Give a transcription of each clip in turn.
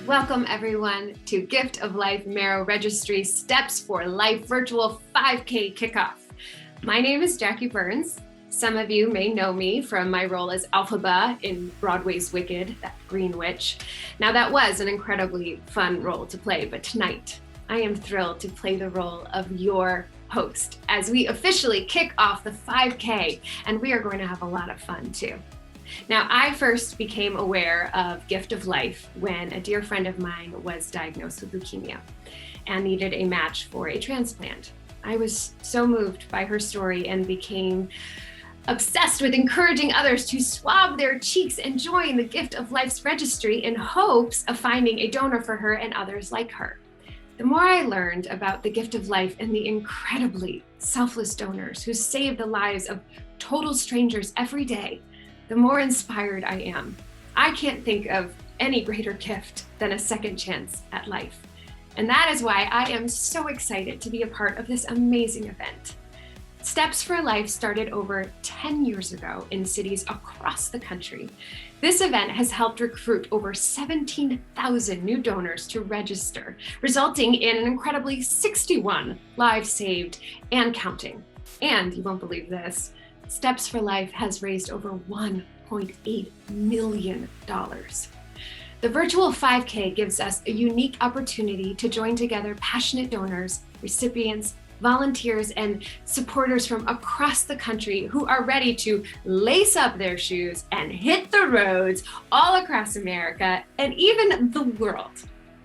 Welcome everyone to Gift of Life Marrow Registry Steps for Life Virtual 5K Kickoff. My name is Jackie Burns. Some of you may know me from my role as Elphaba in Broadway's Wicked, that green witch. Now that was an incredibly fun role to play, but tonight I am thrilled to play the role of your host as we officially kick off the 5K, and we are going to have a lot of fun too. Now, I first became aware of Gift of Life when a dear friend of mine was diagnosed with leukemia and needed a match for a transplant. I was so moved by her story and became obsessed with encouraging others to swab their cheeks and join the Gift of Life's registry in hopes of finding a donor for her and others like her. The more I learned about the Gift of Life and the incredibly selfless donors who save the lives of total strangers every day, the more inspired I am. I can't think of any greater gift than a second chance at life. And that is why I am so excited to be a part of this amazing event. Steps for Life started over 10 years ago in cities across the country. This event has helped recruit over 17,000 new donors to register, resulting in an incredibly 61 lives saved and counting. And you won't believe this, Steps for Life has raised over $1.8 million. The virtual 5K gives us a unique opportunity to join together passionate donors, recipients, volunteers, and supporters from across the country who are ready to lace up their shoes and hit the roads all across America and even the world.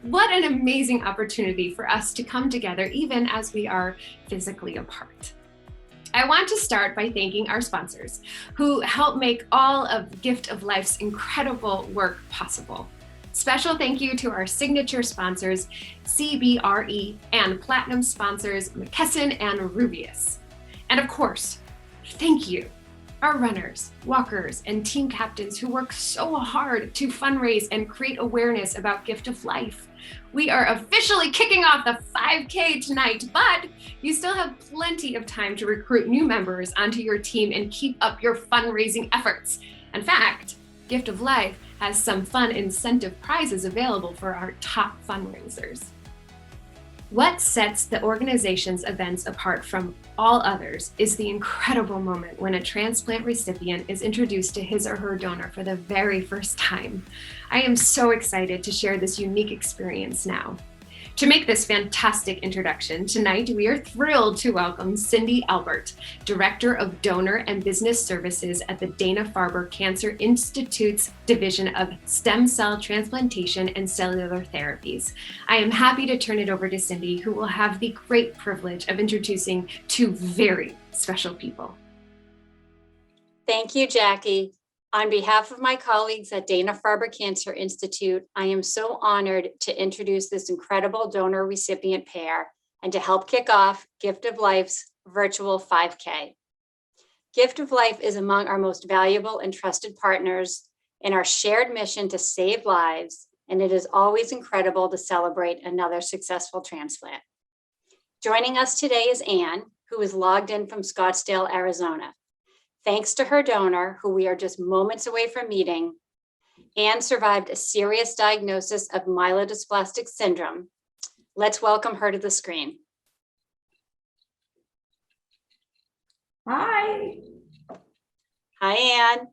What an amazing opportunity for us to come together even as we are physically apart. I want to start by thanking our sponsors who help make all of Gift of Life's incredible work possible. Special thank you to our signature sponsors, CBRE, and platinum sponsors, McKesson and Rubius. And of course, thank you, our runners, walkers, and team captains who work so hard to fundraise and create awareness about Gift of Life. We are officially kicking off the 5K tonight, but you still have plenty of time to recruit new members onto your team and keep up your fundraising efforts. In fact, Gift of Life has some fun incentive prizes available for our top fundraisers. What sets the organization's events apart from all others is the incredible moment when a transplant recipient is introduced to his or her donor for the very first time. I am so excited to share this unique experience now. To make this fantastic introduction, tonight we are thrilled to welcome Cindy Albert, Director of Donor and Business Services at the Dana-Farber Cancer Institute's Division of Stem Cell Transplantation and Cellular Therapies. I am happy to turn it over to Cindy, who will have the great privilege of introducing two very special people. Thank you, Jackie. On behalf of my colleagues at Dana-Farber Cancer Institute, I am so honored to introduce this incredible donor-recipient pair and to help kick off Gift of Life's virtual 5K. Gift of Life is among our most valuable and trusted partners in our shared mission to save lives, and it is always incredible to celebrate another successful transplant. Joining us today is Anne, who is logged in from Scottsdale, Arizona. Thanks to her donor, who we are just moments away from meeting, Anne survived a serious diagnosis of myelodysplastic syndrome. Let's welcome her to the screen. Hi. Hi, Anne.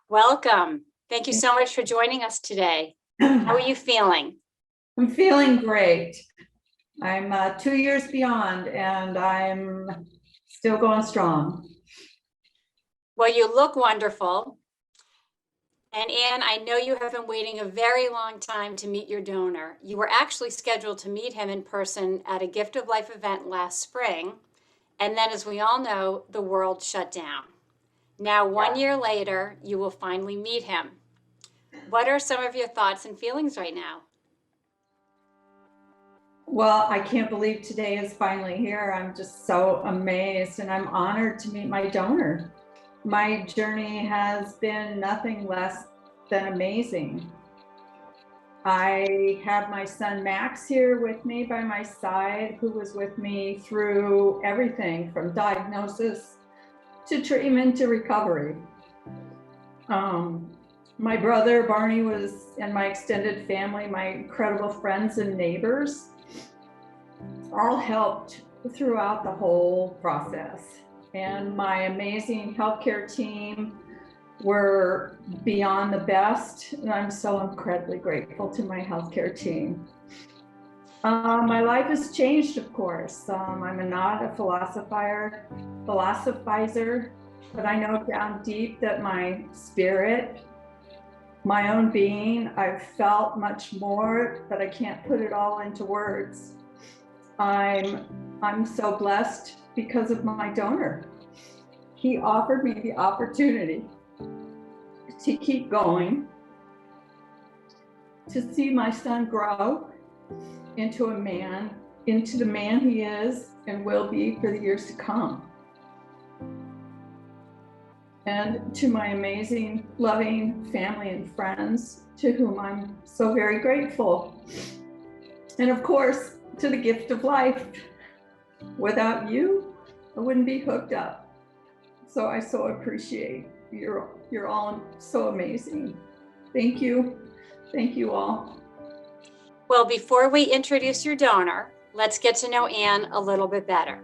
Welcome. Thank you so much for joining us today. How are you feeling? I'm feeling great. I'm 2 years beyond and I'm still going strong. Well, you look wonderful. And Anne, I know you have been waiting a very long time to meet your donor. You were actually scheduled to meet him in person at a Gift of Life event last spring. And then, as we all know, the world shut down. Now, 1 year later, you will finally meet him. What are some of your thoughts and feelings right now? Well, I can't believe today is finally here. I'm just so amazed and I'm honored to meet my donor. My journey has been nothing less than amazing. I have my son Max here with me by my side, who was with me through everything from diagnosis to treatment to recovery. My brother Barney and my extended family, my incredible friends and neighbors, all helped throughout the whole process. And my amazing healthcare team were beyond the best, and I'm so incredibly grateful to my healthcare team. My life has changed, of course. I'm not a philosophizer, but I know down deep that my spirit, my own being, I've felt much more, but I can't put it all into words. I'm so blessed because of my donor. He offered me the opportunity to keep going, to see my son grow into the man he is and will be for the years to come. And to my amazing, loving family and friends, to whom I'm so very grateful. And of course, to the gift of life. Without you, I wouldn't be hooked up. So I so appreciate you're all so amazing. Thank you. Thank you all. Well, before we introduce your donor, let's get to know Anne a little bit better.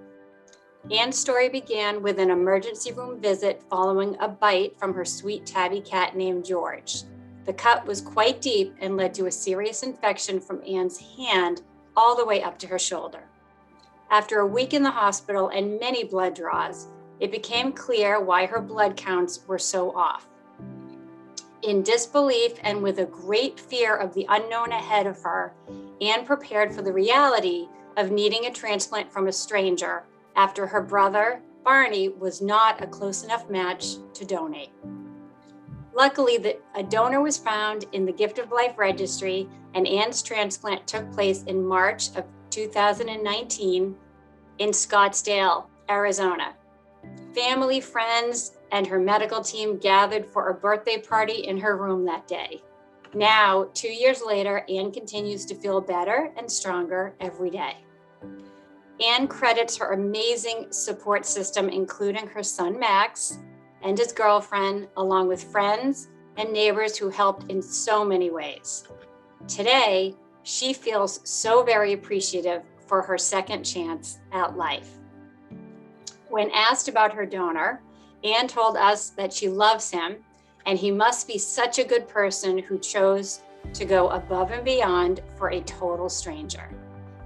Anne's story began with an emergency room visit following a bite from her sweet tabby cat named George. The cut was quite deep and led to a serious infection from Anne's hand all the way up to her shoulder. After a week in the hospital and many blood draws, it became clear why her blood counts were so off. In disbelief and with a great fear of the unknown ahead of her, Anne prepared for the reality of needing a transplant from a stranger after her brother, Barney, was not a close enough match to donate. Luckily, a donor was found in the Gift of Life Registry, and Anne's transplant took place in March of 2019 in Scottsdale, Arizona. Family, friends, and her medical team gathered for a birthday party in her room that day. Now, 2 years later, Anne continues to feel better and stronger every day. Anne credits her amazing support system, including her son, Max, and his girlfriend, along with friends and neighbors who helped in so many ways. Today, she feels so very appreciative for her second chance at life. When asked about her donor, Anne told us that she loves him and he must be such a good person who chose to go above and beyond for a total stranger.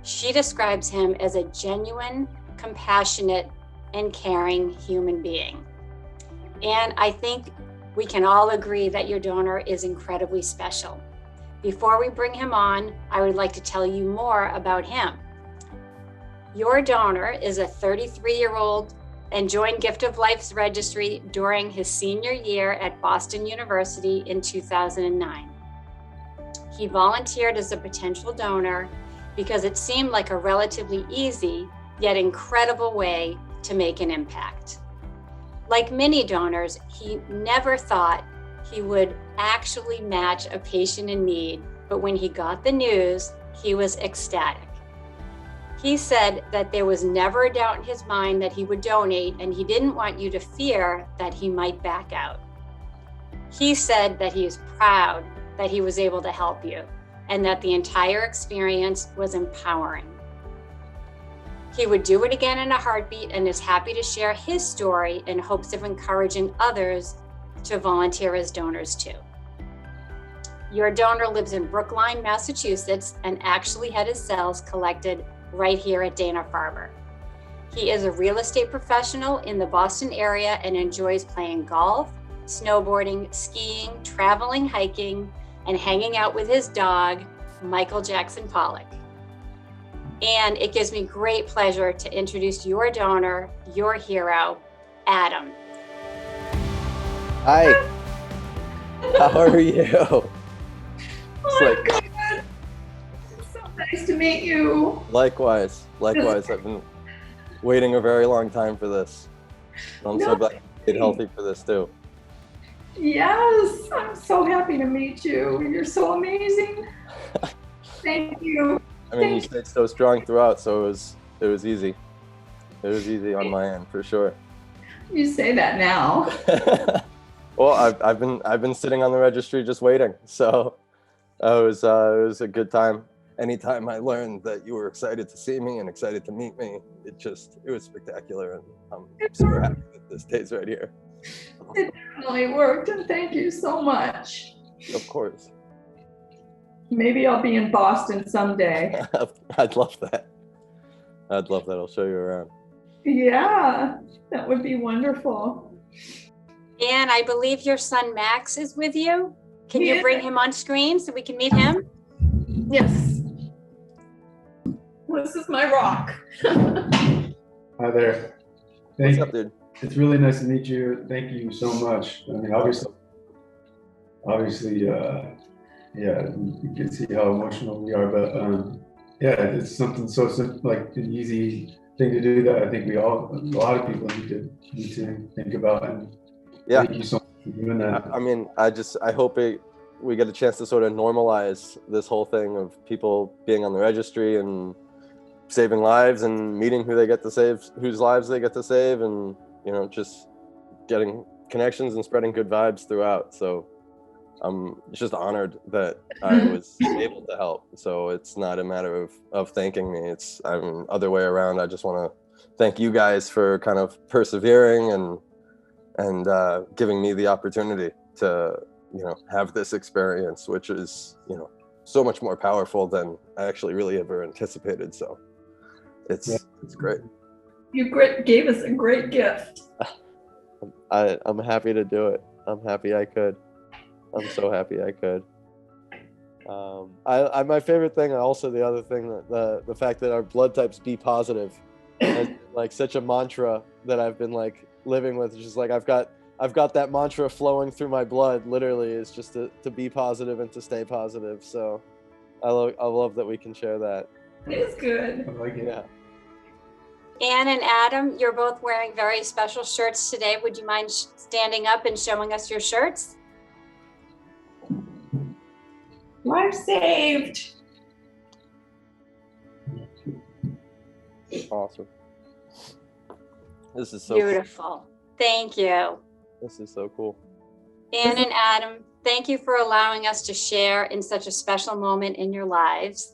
She describes him as a genuine, compassionate, and caring human being. And I think we can all agree that your donor is incredibly special. Before we bring him on, I would like to tell you more about him. Your donor is a 33-year-old and joined Gift of Life's registry during his senior year at Boston University in 2009. He volunteered as a potential donor because it seemed like a relatively easy yet incredible way to make an impact. Like many donors, he never thought he would actually match a patient in need, but when he got the news, he was ecstatic. He said that there was never a doubt in his mind that he would donate, and he didn't want you to fear that he might back out. He said that he is proud that he was able to help you, and that the entire experience was empowering. He would do it again in a heartbeat and is happy to share his story in hopes of encouraging others to volunteer as donors too. Your donor lives in Brookline, Massachusetts, and actually had his cells collected right here at Dana-Farber. He is a real estate professional in the Boston area and enjoys playing golf, snowboarding, skiing, traveling, hiking, and hanging out with his dog, Michael Jackson Pollock. And it gives me great pleasure to introduce your donor, your hero, Adam. Hi. How are you? God. So nice to meet you. Likewise. I've been waiting a very long time for this. I'm so glad you stayed healthy for this too. Yes, I'm so happy to meet you. You're so amazing. Thank you. I mean, you stayed so strong throughout, so it was easy. It was easy on my end for sure. You say that now. Well, I've been sitting on the registry just waiting. So it was a good time. Anytime I learned that you were excited to see me and excited to meet me, it was spectacular, and I'm super happy that this day's right here. It definitely worked, and thank you so much. Of course. Maybe I'll be in Boston someday. I'd love that. I'll show you around. Yeah, that would be wonderful. And I believe your son Max is with you. Can you Yeah. bring him on screen so we can meet him? Yes. This is my rock. Hi there. What's up, dude? It's really nice to meet you. Thank you so much. I mean, obviously, yeah, you can see how emotional we are, but yeah, it's something so simple, like an easy thing to do that I think a lot of people need to think about. And Yeah. thank you so much for doing that. I mean, I hope we get a chance to sort of normalize this whole thing of people being on the registry and saving lives and meeting who they get to save, whose lives they get to save, and just getting connections and spreading good vibes throughout. So I'm just honored that I was able to help. So it's not a matter of thanking me. It's other way around. I just want to thank you guys for kind of persevering and giving me the opportunity to have this experience, which is so much more powerful than I actually really ever anticipated. So it's great. You gave us a great gift. I'm happy to do it. I'm happy I could. I'm so happy I could. My favorite thing, also the other thing, that the fact that our blood types B positive is like such a mantra that I've been like living with. It's just like I've got that mantra flowing through my blood. Literally, is just to be positive and to stay positive. So I love that we can share that. It's good. I like it. Yeah. Anne and Adam, you're both wearing very special shirts today. Would you mind standing up and showing us your shirts? Life saved. Awesome. This is so Beautiful. Thank you. This is so cool. Anne and Adam, thank you for allowing us to share in such a special moment in your lives.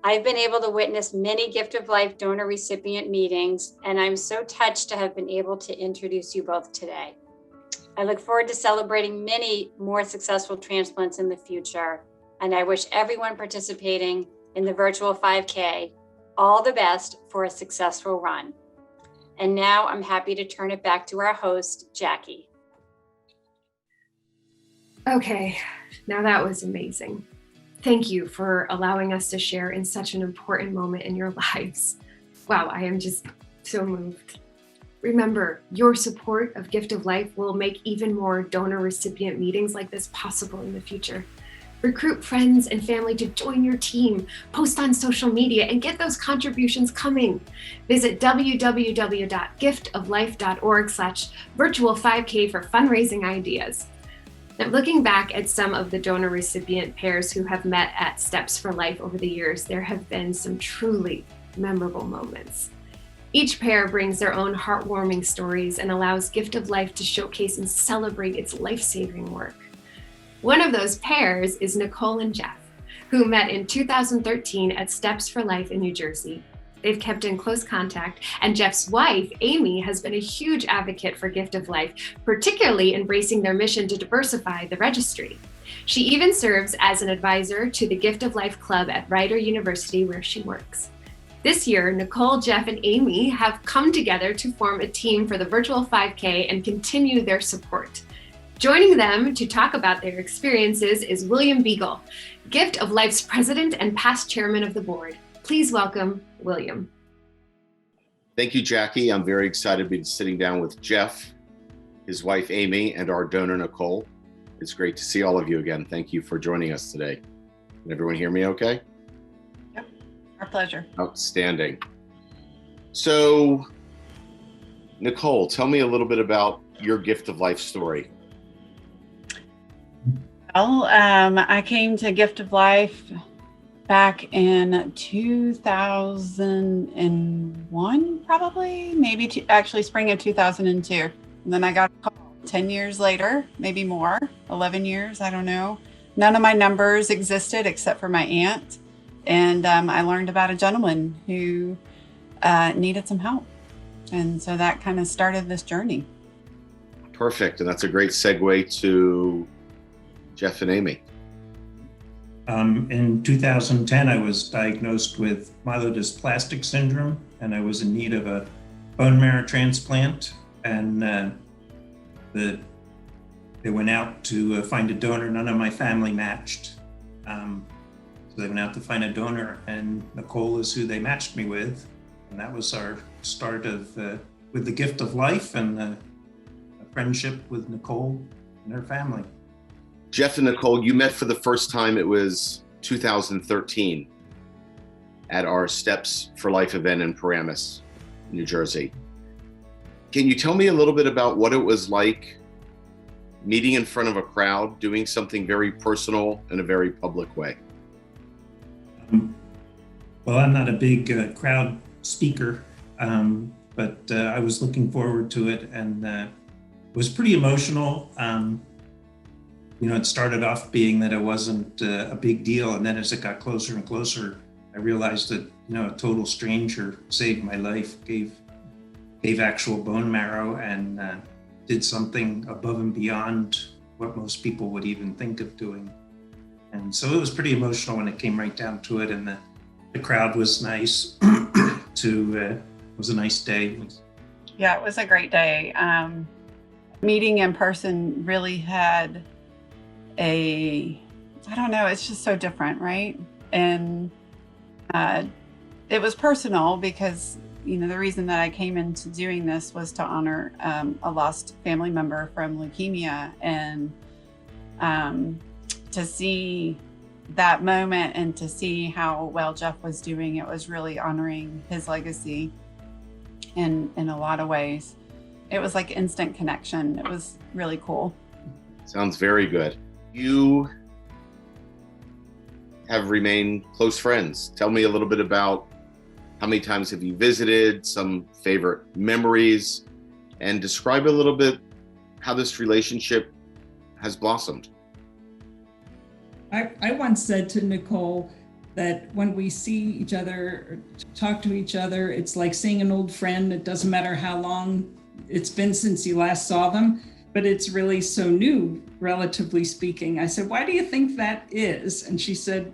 I've been able to witness many Gift of Life donor recipient meetings, and I'm so touched to have been able to introduce you both today. I look forward to celebrating many more successful transplants in the future, and I wish everyone participating in the virtual 5K all the best for a successful run. And now I'm happy to turn it back to our host, Jackie. Okay, now that was amazing. Thank you for allowing us to share in such an important moment in your lives. Wow, I am just so moved. Remember, your support of Gift of Life will make even more donor recipient meetings like this possible in the future. Recruit friends and family to join your team, post on social media, and get those contributions coming. Visit www.giftoflife.org/virtual5K for fundraising ideas. Now, looking back at some of the donor recipient pairs who have met at Steps for Life over the years, there have been some truly memorable moments. Each pair brings their own heartwarming stories and allows Gift of Life to showcase and celebrate its life-saving work. One of those pairs is Nicole and Jeff, who met in 2013 at Steps for Life in New Jersey. They've kept in close contact, and Jeff's wife, Amy, has been a huge advocate for Gift of Life, particularly embracing their mission to diversify the registry. She even serves as an advisor to the Gift of Life Club at Rider University, where she works. This year, Nicole, Jeff, and Amy have come together to form a team for the virtual 5K and continue their support. Joining them to talk about their experiences is Bill Begal, Gift of Life's president and past chairman of the board. Please welcome William. Thank you, Jackie. I'm very excited to be sitting down with Jeff, his wife, Amy, and our donor, Nicole. It's great to see all of you again. Thank you for joining us today. Can everyone hear me okay? Yep, our pleasure. Outstanding. So, Nicole, tell me a little bit about your Gift of Life story. Well, I came to Gift of Life back in 2001, probably, maybe actually spring of 2002. And then I got a call 10 years later, maybe more, 11 years, I don't know. None of my numbers existed except for my aunt. And I learned about a gentleman who needed some help. And so that kind of started this journey. Perfect. And that's a great segue to Jeff and Amy. In 2010, I was diagnosed with myelodysplastic syndrome, and I was in need of a bone marrow transplant. And they went out to find a donor. None of my family matched. So they went out to find a donor, and Nicole is who they matched me with. And that was our start of with the gift of life and a friendship with Nicole and her family. Jeff and Nicole, you met for the first time, it was 2013 at our Steps for Life event in Paramus, New Jersey. Can you tell me a little bit about what it was like meeting in front of a crowd, doing something very personal in a very public way? Well, I'm not a big crowd speaker, but I was looking forward to it, and it was pretty emotional. It started off being that it wasn't a big deal, and then as it got closer and closer, I realized that a total stranger saved my life, gave actual bone marrow, and did something above and beyond what most people would even think of doing. And so it was pretty emotional when it came right down to it, and the crowd was nice. It was a nice day. Yeah, it was a great day. Meeting in person really had it's just so different, right? And it was personal because, the reason that I came into doing this was to honor a lost family member from leukemia, and to see that moment and to see how well Jeff was doing, it was really honoring his legacy in a lot of ways. It was like instant connection. It was really cool. Sounds very good. You have remained close friends. Tell me a little bit about how many times have you visited, some favorite memories, and describe a little bit how this relationship has blossomed. I once said to Nicole that when we see each other, or talk to each other, it's like seeing an old friend. It doesn't matter how long it's been since you last saw them, but it's really so new, relatively speaking. I said, why do you think that is? And she said,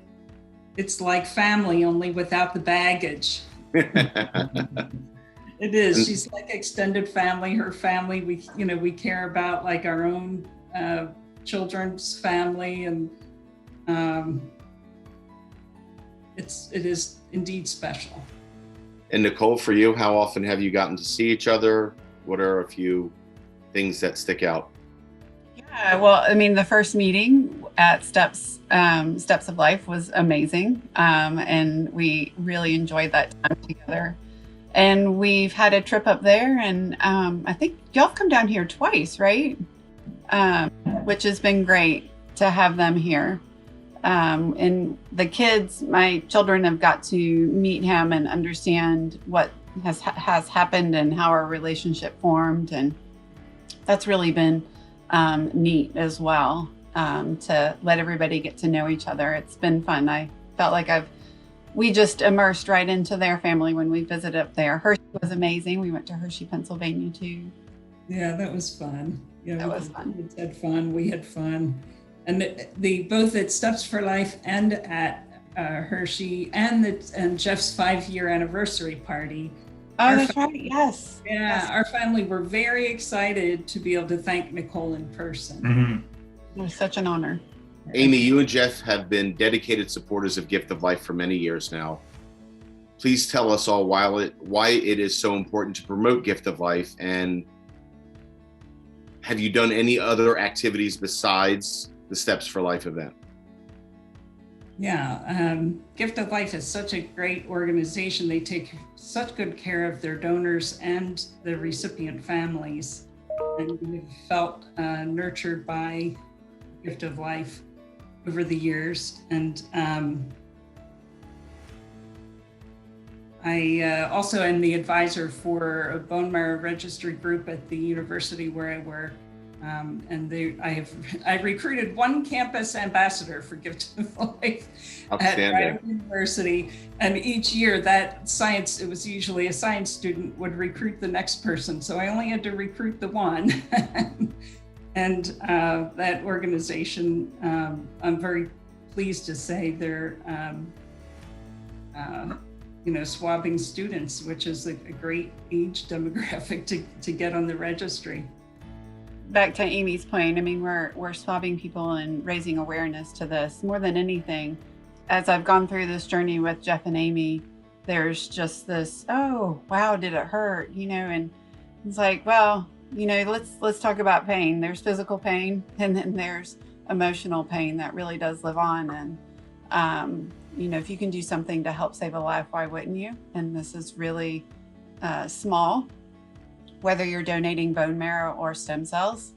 it's like family, only without the baggage. It is. She's like extended family. Her family, we care about like our own children's family, and it is indeed special. And Nicole, for you, how often have you gotten to see each other? What are a few things that stick out? Yeah, well, the first meeting at Steps of Life was amazing. And we really enjoyed that time together. And we've had a trip up there, and I think y'all have come down here twice, right? Which has been great to have them here. And the kids, my children, have got to meet him and understand what has happened and how our relationship formed. And that's really been neat as well, to let everybody get to know each other. It's been fun. I felt like we just immersed right into their family when we visited up there. Hershey was amazing. We went to Hershey, Pennsylvania too. Yeah, that was fun. Yeah, that was fun. We had fun. We had fun. And both at Steps for Life and at Hershey and Jeff's 5-year anniversary party. Oh, that's right. Yes. Yeah, yes. Our family were very excited to be able to thank Nicole in person. Mm-hmm. It was such an honor. Amy, you and Jeff have been dedicated supporters of Gift of Life for many years now. Please tell us all why it is so important to promote Gift of Life, and have you done any other activities besides the Steps for Life event? Yeah, Gift of Life is such a great organization. They take such good care of their donors and the recipient families. And we've felt nurtured by Gift of Life over the years. And I also am the advisor for a bone marrow registry group at the university where I work. I recruited one campus ambassador for Gift of Life at Marrow University, and each year it was usually a science student would recruit the next person, so I only had to recruit the one. And that organization, I'm very pleased to say they're swabbing students, which is a great age demographic to get on the registry. Back to Amy's point, I mean, we're swabbing people and raising awareness to this more than anything. As I've gone through this journey with Jeff and Amy, there's just this, oh, wow, did it hurt? And it's like, well, let's talk about pain. There's physical pain, and then there's emotional pain that really does live on. And, if you can do something to help save a life, why wouldn't you? And this is really small. Whether you're donating bone marrow or stem cells,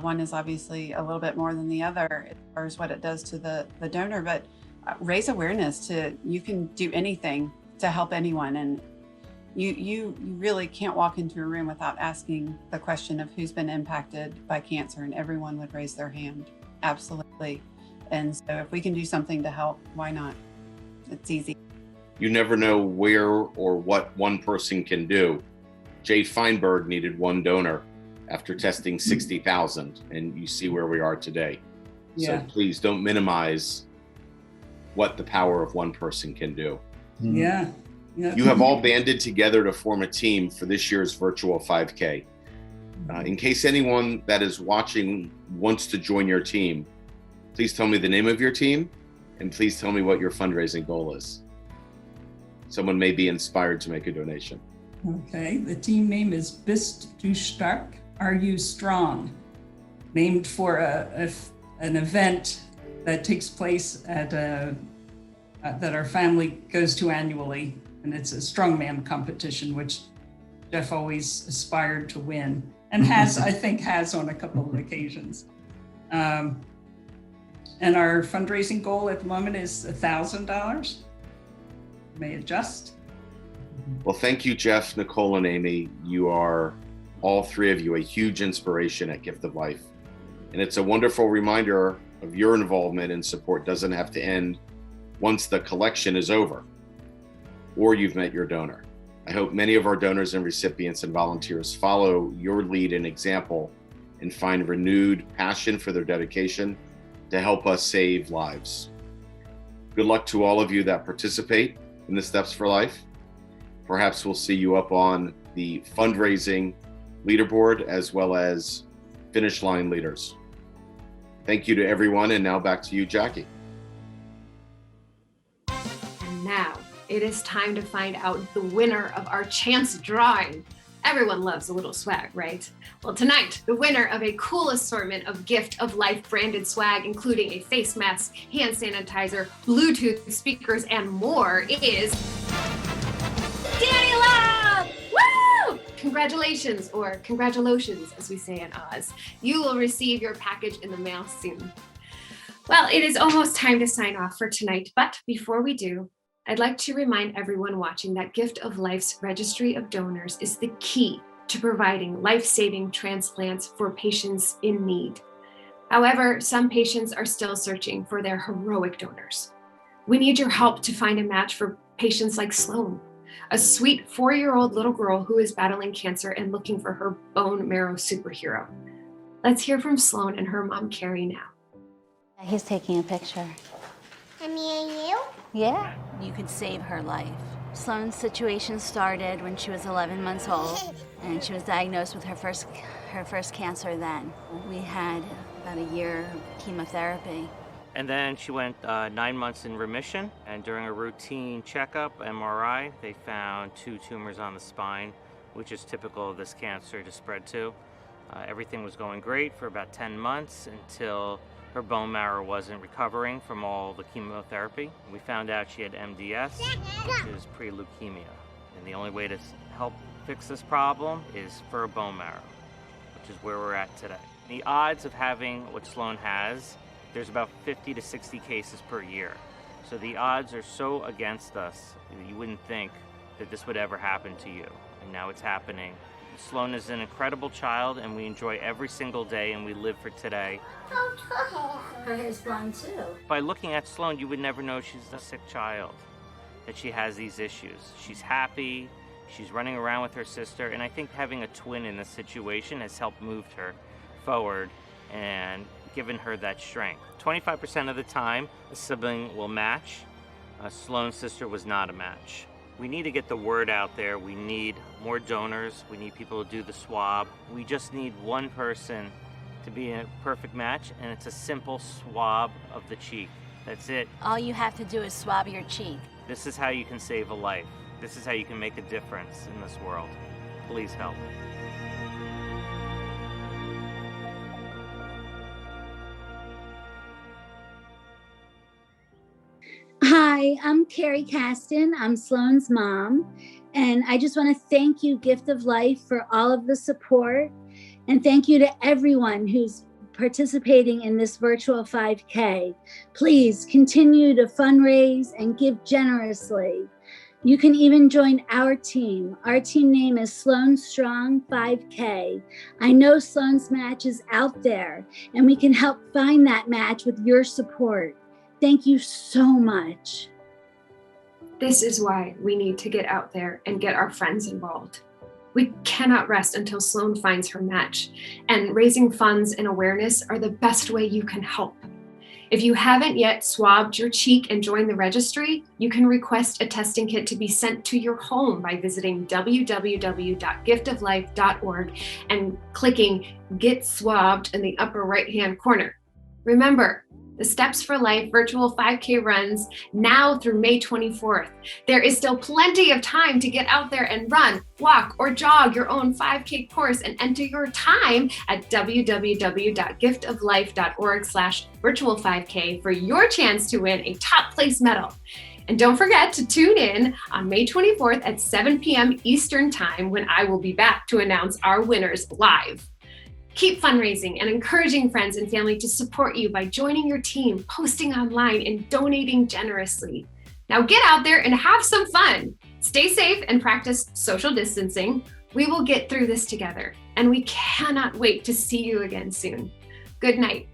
one is obviously a little bit more than the other as far as what it does to the donor, but raise awareness you can do anything to help anyone. And you really can't walk into a room without asking the question of who's been impacted by cancer, and everyone would raise their hand. Absolutely. And so if we can do something to help, why not? It's easy. You never know where or what one person can do. Jay Feinberg needed one donor after testing 60,000, and you see where we are today. Yeah. So please don't minimize what the power of one person can do. Yeah. You have all banded together to form a team for this year's virtual 5K. In case anyone that is watching wants to join your team, please tell me the name of your team, and please tell me what your fundraising goal is. Someone may be inspired to make a donation. Okay, the team name is Bist du Stark, Are You Strong? Named for an event that takes place at that our family goes to annually, and it's a strongman competition, which Jeff always aspired to win, and I think has on a couple of occasions. And our fundraising goal at the moment is $1,000. May adjust. Well, thank you, Jeff, Nicole, and Amy. You are, all three of you, a huge inspiration at Gift of Life. And it's a wonderful reminder of your involvement and support doesn't have to end once the collection is over or you've met your donor. I hope many of our donors and recipients and volunteers follow your lead and example and find renewed passion for their dedication to help us save lives. Good luck to all of you that participate in the Steps for Life. Perhaps we'll see you up on the fundraising leaderboard as well as finish line leaders. Thank you to everyone, and now back to you, Jackie. And now it is time to find out the winner of our chance drawing. Everyone loves a little swag, right? Well, tonight, the winner of a cool assortment of Gift of Life branded swag, including a face mask, hand sanitizer, Bluetooth speakers, and more is Danny Love! Woo! Congratulations, or congratulations, as we say in Oz. You will receive your package in the mail soon. Well, it is almost time to sign off for tonight, but before we do, I'd like to remind everyone watching that Gift of Life's Registry of Donors is the key to providing life-saving transplants for patients in need. However, some patients are still searching for their heroic donors. We need your help to find a match for patients like Sloan, a sweet 4-year-old little girl who is battling cancer and looking for her bone marrow superhero. Let's hear from Sloan and her mom, Carrie, now. He's taking a picture. Me and you? Yeah. You could save her life. Sloan's situation started when she was 11 months old, and she was diagnosed with her first cancer then. We had about a year of chemotherapy. And then she went 9 months in remission, and during a routine checkup, MRI, they found 2 tumors on the spine, which is typical of this cancer to spread to. Everything was going great for about 10 months until her bone marrow wasn't recovering from all the chemotherapy. We found out she had MDS, which is pre-leukemia. And the only way to help fix this problem is for a bone marrow, which is where we're at today. The odds of having what Sloan has, there's about 50 to 60 cases per year. So the odds are so against us, you wouldn't think that this would ever happen to you. And now it's happening Sloan is an incredible child, and we enjoy every single day, and we live for today. Her hair's blonde too. By looking at Sloan, you would never know she's a sick child, that she has these issues. She's happy, she's running around with her sister, and I think having a twin in this situation has helped move her forward and given her that strength. 25% of the time, a sibling will match. Sloan's sister was not a match. We need to get the word out there. We need more donors. We need people to do the swab. We just need one person to be a perfect match, and it's a simple swab of the cheek. That's it. All you have to do is swab your cheek. This is how you can save a life. This is how you can make a difference in this world. Please help. Hi, I'm Carrie Caston. I'm Sloan's mom. And I just want to thank you, Gift of Life, for all of the support. And thank you to everyone who's participating in this virtual 5K. Please continue to fundraise and give generously. You can even join our team. Our team name is Sloan Strong 5K. I know Sloan's match is out there, and we can help find that match with your support. Thank you so much. This is why we need to get out there and get our friends involved. We cannot rest until Sloan finds her match, and raising funds and awareness are the best way you can help. If you haven't yet swabbed your cheek and joined the registry, you can request a testing kit to be sent to your home by visiting www.giftoflife.org and clicking Get Swabbed in the upper right-hand corner. Remember, the Steps for Life virtual 5K runs now through May 24th. There is still plenty of time to get out there and run, walk, or jog your own 5K course and enter your time at www.giftoflife.org/virtual5K for your chance to win a top place medal. And don't forget to tune in on May 24th at 7 p.m. Eastern Time when I will be back to announce our winners live. Keep fundraising and encouraging friends and family to support you by joining your team, posting online, and donating generously. Now get out there and have some fun. Stay safe and practice social distancing. We will get through this together, and we cannot wait to see you again soon. Good night.